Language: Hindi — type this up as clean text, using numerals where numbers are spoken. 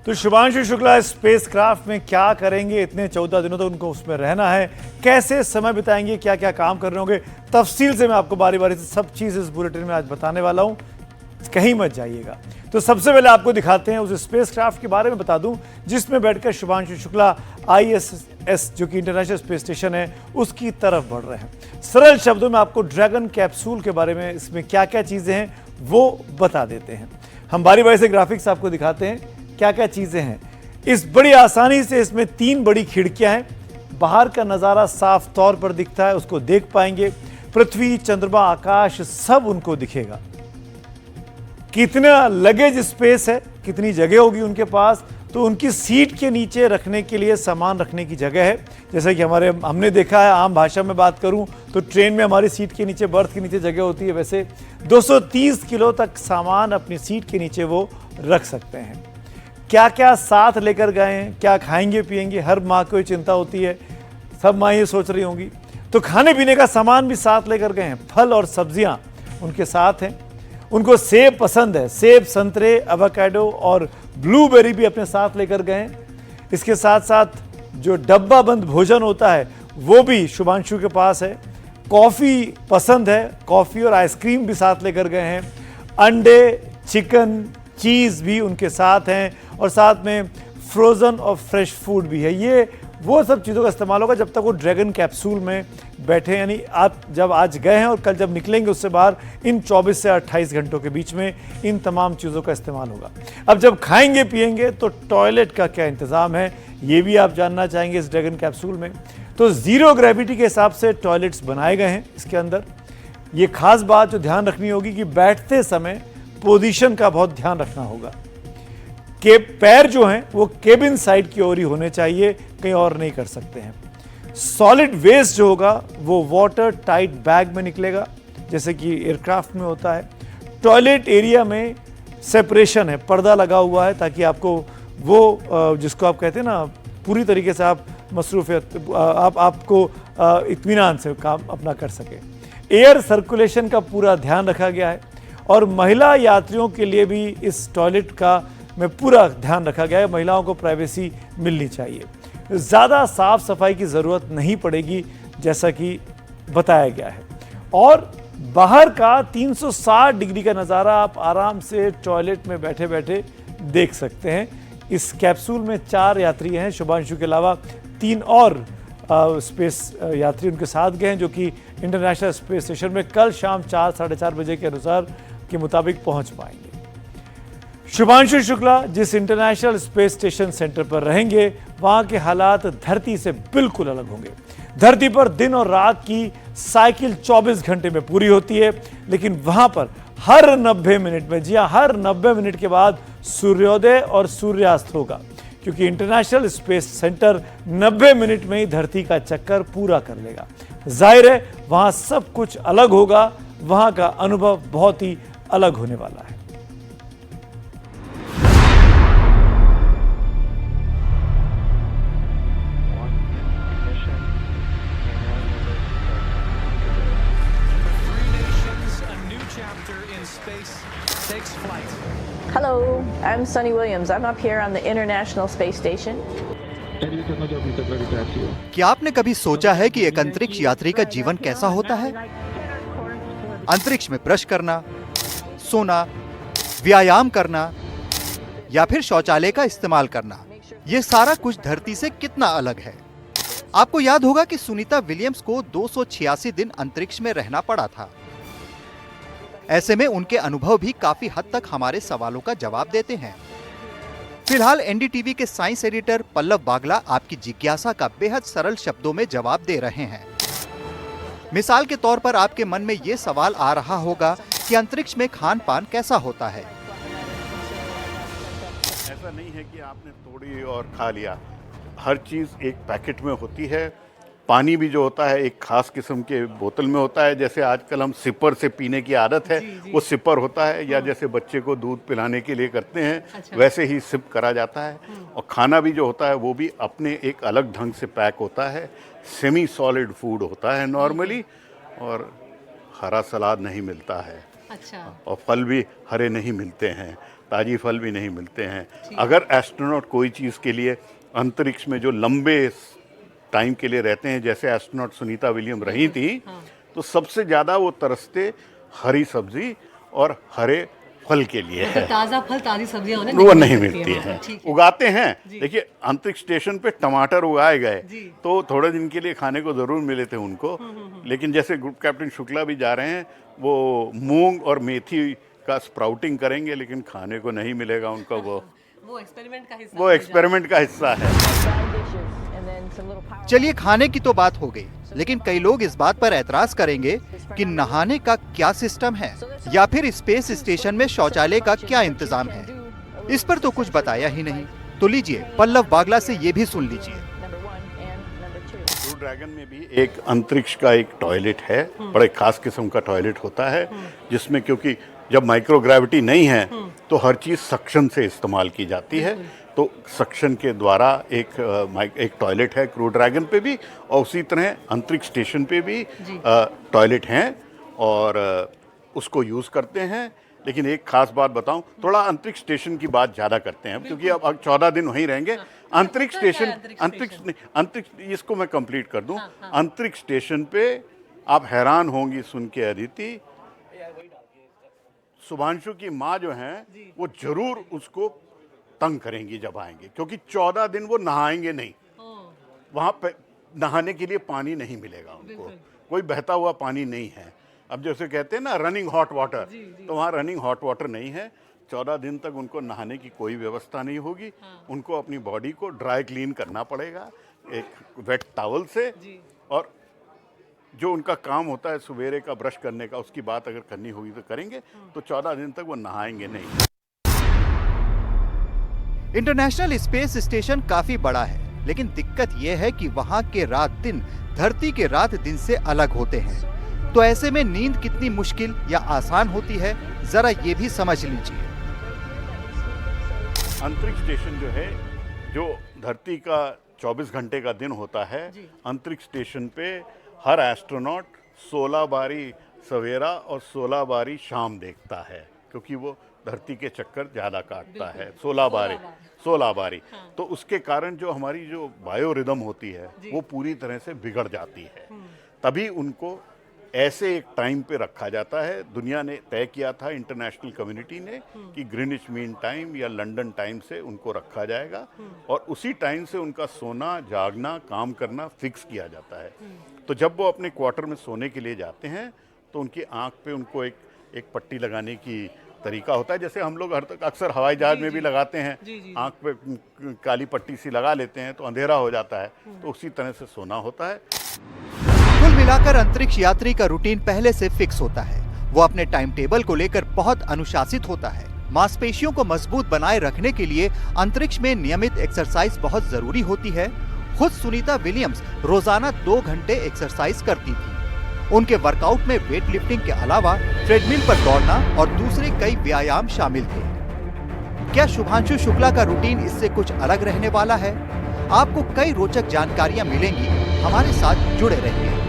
तो शुभांशु शुक्ला स्पेसक्राफ्ट में क्या करेंगे, इतने 14 दिनों तक उनको उसमें रहना है, कैसे समय बिताएंगे, क्या क्या काम करने होंगे, तफसील से मैं आपको बारी बारी से सब चीज़ इस बुलेटिन में आज बताने वाला हूं, कहीं मत जाइएगा। तो सबसे पहले आपको दिखाते हैं उस स्पेसक्राफ्ट के बारे में बता दूं जिसमें बैठकर शुभांशु शुक्ला ISS जो कि इंटरनेशनल स्पेस स्टेशन है उसकी तरफ बढ़ रहे हैं। सरल शब्दों में आपको ड्रैगन कैप्सूल के बारे में, इसमें क्या क्या चीज़ें हैं वो बता देते हैं। हम बारी बारी से ग्राफिक्स आपको दिखाते हैं क्या क्या चीजें हैं। इस बड़ी आसानी से इसमें 3 बड़ी खिड़कियां हैं। बाहर का नजारा साफ तौर पर दिखता है, उसको देख पाएंगे। पृथ्वी, चंद्रमा, आकाश सब उनको दिखेगा। कितना लगेज स्पेस है, कितनी जगह होगी उनके पास, तो उनकी सीट के नीचे रखने के लिए सामान रखने की जगह है। जैसे कि हमने देखा है, आम भाषा में बात करूं तो ट्रेन में हमारी सीट के नीचे, बर्थ के नीचे जगह होती है, वैसे 230 किलो तक सामान अपनी सीट के नीचे वो रख सकते हैं। क्या क्या साथ लेकर गए हैं, क्या खाएंगे पिएंगे, हर माँ को ये चिंता होती है, सब माँ ये सोच रही होंगी। तो खाने पीने का सामान भी साथ लेकर गए हैं। फल और सब्जियां उनके साथ हैं। उनको सेब पसंद है, सेब, संतरे, एवोकाडो और ब्लूबेरी भी अपने साथ लेकर गए हैं। इसके साथ साथ जो डब्बा बंद भोजन होता है वो भी शुभांशु के पास है। कॉफ़ी पसंद है, कॉफ़ी और आइसक्रीम भी साथ लेकर गए हैं। अंडे, चिकन, चीज़ भी उनके साथ हैं और साथ में फ्रोज़न और फ्रेश फूड भी है। ये वो सब चीज़ों का इस्तेमाल होगा जब तक वो ड्रैगन कैप्सूल में बैठे, यानी आप जब आज गए हैं और कल जब निकलेंगे उससे बाहर, इन 24 से 28 घंटों के बीच में इन तमाम चीज़ों का इस्तेमाल होगा। अब जब खाएंगे पिएंगे तो टॉयलेट का क्या इंतज़ाम है ये भी आप जानना चाहेंगे इस ड्रैगन कैप्सूल में। तो ज़ीरो ग्रेविटी के हिसाब से टॉयलेट्स बनाए गए हैं इसके अंदर। ये खास बात जो ध्यान रखनी होगी कि बैठते समय पोजीशन का बहुत ध्यान रखना होगा कि पैर जो हैं वो केबिन साइड की ओर ही होने चाहिए, कहीं और नहीं कर सकते हैं। सॉलिड वेस्ट जो होगा वो वाटर टाइट बैग में निकलेगा जैसे कि एयरक्राफ्ट में होता है। टॉयलेट एरिया में सेपरेशन है, पर्दा लगा हुआ है ताकि आपको वो जिसको आप कहते हैं ना पूरी तरीके से आप मसरूफियत आपको इत्मीनान से काम अपना कर सके। एयर सर्कुलेशन का पूरा ध्यान रखा गया है और महिला यात्रियों के लिए भी इस टॉयलेट का में पूरा ध्यान रखा गया है। महिलाओं को प्राइवेसी मिलनी चाहिए। ज़्यादा साफ सफाई की ज़रूरत नहीं पड़ेगी जैसा कि बताया गया है। और बाहर का 360 डिग्री का नज़ारा आप आराम से टॉयलेट में बैठे बैठे देख सकते हैं। इस कैप्सूल में 4 यात्री हैं, शुभांशु के अलावा 3 और स्पेस यात्री उनके साथ गए हैं जो कि इंटरनेशनल स्पेस स्टेशन में कल शाम 4 साढ़े 4 बजे के अनुसार के मुताबिक पहुंच पाएंगे। शुभांशु शुक्ला जिस इंटरनेशनल स्पेस स्टेशन सेंटर पर रहेंगे वहां के हालात धरती से बिल्कुल अलग होंगे। धरती पर दिन और रात की साइकिल 24 घंटे में पूरी होती है, लेकिन वहां पर हर 90 मिनट में, जी हां, हर 90 मिनट के बाद सूर्योदय और सूर्यास्त होगा, क्योंकि इंटरनेशनल स्पेस सेंटर 90 मिनट में ही धरती का चक्कर पूरा कर लेगा। जाहिर है वहां सब कुछ अलग होगा, वहां का अनुभव बहुत ही अलग होने वाला है। Hello, I'm Sunny Williams. I'm up here on the International Space Station. क्या आपने कभी सोचा है कि एक अंतरिक्ष यात्री का जीवन कैसा होता है? अंतरिक्ष में ब्रश करना, सोना, व्यायाम करना या फिर शौचालय का इस्तेमाल करना, ये सारा कुछ धरती से कितना अलग है। आपको याद होगा कि सुनीता विलियम्स को 286 दिन अंतरिक्ष में रहना पड़ा था। ऐसे में उनके अनुभव भी काफी हद तक हमारे सवालों का जवाब देते हैं। फिलहाल एनडीटीवी के साइंस एडिटर पल्लव बागला आपकी जिज्ञासा का बेहद सरल शब्दों में जवाब दे रहे हैं। मिसाल के तौर पर आपके मन में ये सवाल आ रहा होगा कि अंतरिक्ष में खान पान कैसा होता है। ऐसा नहीं है कि आपने तोड़ी और खा लिया, हर चीज़ एक पैकेट में होती है। पानी भी जो होता है एक खास किस्म के बोतल में होता है, जैसे आजकल हम सिपर से पीने की आदत है, वो सिपर होता है, या जैसे बच्चे को दूध पिलाने के लिए करते हैं, वैसे ही सिप करा जाता है। और खाना भी जो होता है वो भी अपने एक अलग ढंग से पैक होता है। सेमी सॉलिड फूड होता है नॉर्मली, और हरा सलाद नहीं मिलता है। अच्छा। और फल भी हरे नहीं मिलते हैं। ताजी फल भी नहीं मिलते हैं। अगर एस्ट्रोनॉट कोई चीज़ के लिए अंतरिक्ष में जो लंबे टाइम के लिए रहते हैं, जैसे एस्ट्रोनॉट सुनीता विलियम रही थी, तो सबसे ज़्यादा वो तरसते हरी सब्जी और हरे फल के लिए है। ताज़ा फल, ताज़ी सब्जियां उन्हें वो नहीं मिलती हैं। हैं। उगाते हैं, देखिए अंतरिक्ष स्टेशन पे टमाटर उगाए गए तो थोड़े दिन के लिए खाने को जरूर मिले थे उनको, लेकिन जैसे ग्रुप कैप्टन शुक्ला भी जा रहे हैं, वो मूंग और मेथी का स्प्राउटिंग करेंगे, लेकिन खाने को नहीं मिलेगा उनको। वो एक्सपेरिमेंट का हिस्सा वो एक्सपेरिमेंट का हिस्सा है। Fried dishes and then some little power. चलिए खाने की तो बात हो गई, लेकिन कई लोग इस बात पर ऐतराज करेंगे कि नहाने का क्या सिस्टम है या फिर स्पेस स्टेशन में शौचालय का क्या इंतजाम है। इस पर तो कुछ बताया ही नहीं। तो लीजिए पल्लव बागला से ये भी सुन लीजिए। Number 1 and number 2. Crew dragon में भी एक अंतरिक्ष का एक टॉयलेट है, बड़ा एक खास किस्म का टॉयलेट होता है, जिसमें क्योंकि जब माइक्रोग्रेविटी नहीं है तो हर चीज़ सक्शन से इस्तेमाल की जाती है। तो सक्शन के द्वारा एक टॉयलेट है क्रू ड्रैगन पे भी, और उसी तरह अंतरिक्ष स्टेशन पे भी टॉयलेट हैं और उसको यूज़ करते हैं। लेकिन एक खास बात बताऊं, थोड़ा अंतरिक्ष स्टेशन की बात ज़्यादा करते हैं क्योंकि अब 14 दिन वहीं रहेंगे। अंतरिक्ष स्टेशन, इसको मैं कंप्लीट कर दूं। अंतरिक्ष स्टेशन पे आप हैरान होंगी सुन के अदिति, शुभांशु की माँ जो हैं वो जरूर उसको तंग करेंगी जब आएंगे, क्योंकि 14 दिन वो नहाएंगे नहीं। वहाँ पे नहाने के लिए पानी नहीं मिलेगा उनको, कोई बहता हुआ पानी नहीं है। अब जैसे कहते हैं ना रनिंग हॉट वाटर, तो वहाँ रनिंग हॉट वाटर नहीं है। 14 दिन तक उनको नहाने की कोई व्यवस्था नहीं होगी। उनको अपनी बॉडी को ड्राई क्लीन करना पड़ेगा एक वेट टॉवल से, और जो उनका काम होता है सवेरे का ब्रश करने का, उसकी बात अगर करनी होगी तो करेंगे। तो 14 दिन तक वो नहाएंगे नहीं। इंटरनेशनल स्पेस स्टेशन काफी बड़ा है, लेकिन दिक्कत यह है कि वहाँ के रात दिन धरती के रात दिन से अलग होते हैं। तो ऐसे में नींद कितनी मुश्किल या आसान होती है, जरा ये भी समझ लीजिए। अंतरिक्ष स्टेशन जो है, जो धरती का 24 घंटे का दिन होता है, अंतरिक्ष स्टेशन पे हर एस्ट्रोनॉट 16 बारी सवेरा और 16 बारी शाम देखता है, क्योंकि वो धरती के चक्कर ज़्यादा काटता है। 16 बारी। तो उसके कारण जो हमारी जो बायो रिदम होती है वो पूरी तरह से बिगड़ जाती है। तभी उनको ऐसे एक टाइम पे रखा जाता है। दुनिया ने तय किया था, इंटरनेशनल कम्युनिटी ने, कि ग्रीनिच मीन टाइम या लंदन टाइम से उनको रखा जाएगा, और उसी टाइम से उनका सोना, जागना, काम करना फिक्स किया जाता है। तो जब वो अपने क्वार्टर में सोने के लिए जाते हैं तो उनकी आंख पे उनको एक पट्टी लगाने की तरीका होता है, जैसे हम लोग अक्सर हवाई जहाज में भी लगाते हैं। आंख पे काली पट्टी सी लगा लेते हैं तो अंधेरा हो जाता है, तो उसी तरह से सोना होता है। कुल मिलाकर अंतरिक्ष यात्री का रूटीन पहले से फिक्स होता है। वो अपने टाइम टेबल को लेकर बहुत अनुशासित होता है। मांसपेशियों को मजबूत बनाए रखने के लिए अंतरिक्ष में नियमित एक्सरसाइज बहुत जरूरी होती है। खुद सुनीता विलियम्स रोजाना 2 घंटे एक्सरसाइज करती थी। उनके वर्कआउट में वेट लिफ्टिंग के अलावा ट्रेडमिल पर दौड़ना और दूसरे कई व्यायाम शामिल थे। क्या शुभांशु शुक्ला का रूटीन इससे कुछ अलग रहने वाला है? आपको कई रोचक जानकारियां मिलेंगी। हमारे साथ जुड़े रहिए।